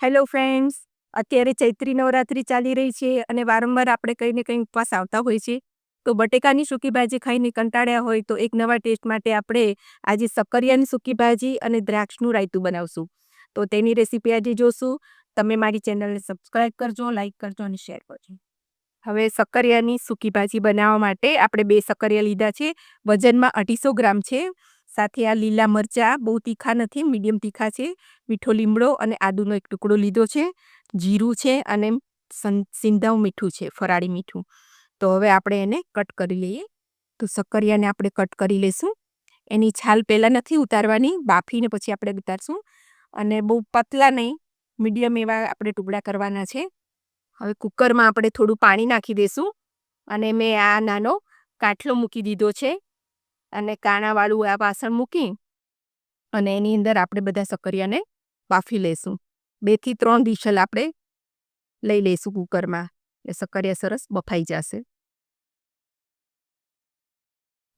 Hello friends, અત્યારે ચૈત્રી નવરાત્રિ ચાલી રહી છે અને વારંવાર આપણે કંઈ ને કંઈ ઉપવાસ આવતા હોય છે. તો બટેકાની સૂકી ભાજી ખાઈને કંટાળ્યા હોય તો એક નવા ટેસ્ટ માટે આપણે આજે સક્કરિયાની સૂકી ભાજી અને દ્રાક્ષનું રાયતું બનાવશું. તો તેની રેસીપી આજે જોશું. તમે મારી ચેનલને સબસ્ક્રાઈબ કરજો, લાઈક કરજો અને શેર કરજો. હવે સક્કરિયાની સૂકી ભાજી બનાવવા માટે આપણે 2 સક્કરિયા લીધા છે. વજનમાં 250 ગ્રામ છે. સાથે આ લીલા મરચાં બહુ તીખા નથી, મીડિયમ તીખા છે. મીઠો લીમડો અને આદુનો એક ટુકડો લીધો છે. જીરું છે અને સિંધાવ મીઠું છે, ફરાળી મીઠું. તો હવે આપણે એને કટ કરી લઈએ. તો સક્કરિયાને આપણે કટ કરી લઈશું. એની છાલ પહેલાં નથી ઉતારવાની, બાફીને પછી આપણે ઉતારશું. અને બહુ પતલા નહીં, મીડિયમ એવા આપણે ટુકડા કરવાના છે. હવે કુકરમાં આપણે થોડું પાણી નાખી દઈશું અને મેં આ નાનો કાટલો મૂકી દીધો છે અને કાણાવાળું આ વાસણ મૂકી અને એની અંદર આપણે બધા સક્કરિયાને બાફી લઈશું. 2 થી 3 વિસલ આપણે લઈ લઈશું કુકરમાં. એ સક્કરિયા સરસ બફાઈ જશે.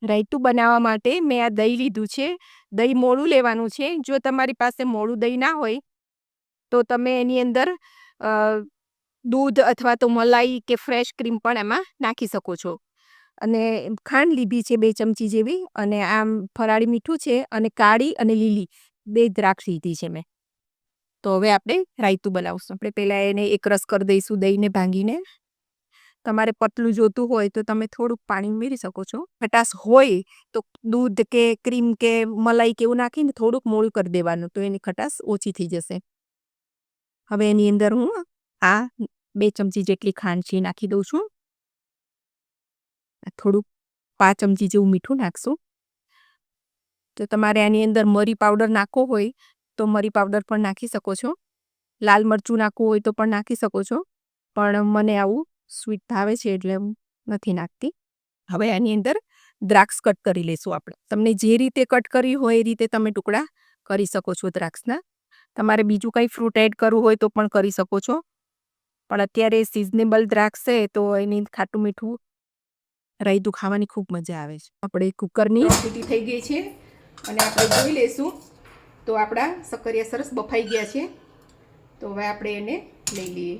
રાયતું બનાવવા માટે મેં આ દહીં લીધું છે. દહીં મોળું લેવાનું છે. જો તમારી પાસે મોળું દહીં ના હોય તો તમે એની અંદર દૂધ અથવા તો મલાઈ કે ફ્રેશ ક્રીમ પણ એમાં નાખી શકો છો. અને ખાંડ લીધી છે 2 ચમચી જેવી, અને આમ ફરાળી મીઠું છે, અને કાળી અને લીલી 2 દ્રાક્ષ લીધી છે મેં. તો હવે આપણે રાયતું બનાવશું. આપણે પહેલાં એને એકરસ કરી દઈશું દહીંને ભાંગીને. તમારે પતલું જોતું હોય તો તમે થોડુંક પાણી ઉમેરી શકો છો. ખટાશ હોય તો દૂધ કે ક્રીમ કે મલાઈ કે એવું નાખીને થોડુંક મોળું કરી દેવાનું, તો એની ખટાશ ઓછી થઈ જશે. હવે એની અંદર હું આ 2 ચમચી જેટલી ખાંડ છે નાખી દઉં છું. થોડુંક 5 ચમચી જેવું મીઠું નાખશું. તો તમારે આની અંદર મરી પાવડર નાખવો હોય તો મરી પાવડર પણ નાખી શકો છો. લાલ મરચું નાખવું હોય તો પણ નાખી શકો છો. પણ મને આવું સ્વીટ ભાવે છે એટલે હું નથી નાખતી. હવે આની અંદર દ્રાક્ષ કટ કરી લઈશું આપણે. તમને જે રીતે કટ કરી હોય એ રીતે તમે ટુકડા કરી શકો છો દ્રાક્ષના. તમારે બીજું કંઈ ફ્રૂટ એડ કરવું હોય તો પણ કરી શકો છો. પણ અત્યારે સિઝનેબલ દ્રાક્ષ છે તો એની ખાટું મીઠું રાયતું ખાવાની ખૂબ મજા આવે છે. આપણે કુકરની સીટી થઈ ગઈ છે અને આપણે જોઈ લઈશું. તો આપણા સક્કરિયા સરસ બફાઈ ગયા છે. તો હવે આપણે એને લઈ લઈએ.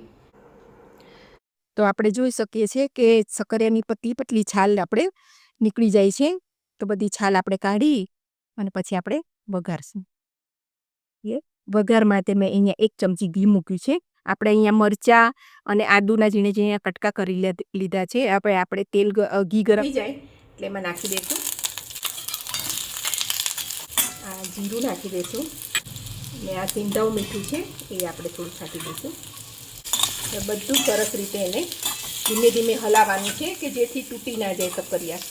તો આપણે જોઈ શકીએ છીએ કે સક્કરિયાની પતલી પતલી છાલ આપણે નીકળી જાય છે. તો બધી છાલ આપણે કાઢી અને પછી આપણે વઘારશું. વઘાર માટે મેં અહીંયા 1 ચમચી ઘી મૂક્યું છે. આપણે અહીંયા મરચાં અને આદુના ઝીણા ઝીણા કટકા કરી લીધા છે. આપણે ઘી ગરમ થઈ જાય એટલે એમાં નાખી દઈશું. આ જીરું નાખી દઈશું ને આ સિંધાવ મીઠું છે એ આપણે થોડું છાંટી દઈશું. બધું સરસ રીતે એને ધીમે ધીમે હલાવવાનું છે કે જેથી તૂટી ના જાય સક્કરિયા.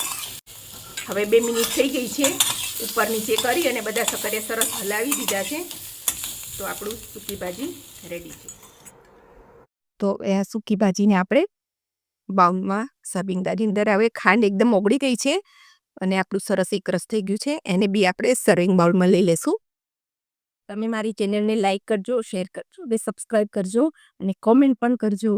હવે 2 મિનિટ થઈ ગઈ છે. ઉપર નીચે કરી અને બધા સક્કરિયા સરસ હલાવી દીધા છે. તો આપણું સૂકી ભાજી રેડી છે. તો એ સૂકી ભાજીને આપણે બાઉલમાં સર્વિંગની અંદર હવે ખાંડ એકદમ ઓગળી ગઈ છે અને આપણું સરસ એકરસ થઈ ગયું છે. એને બી આપણે સર્વિંગ બાઉલમાં લઈ લઈશું. તમે મારી ચેનલને લાઈક કરજો, શેર કરજો, સબસ્ક્રાઈબ કરજો અને કોમેન્ટ પણ કરજો.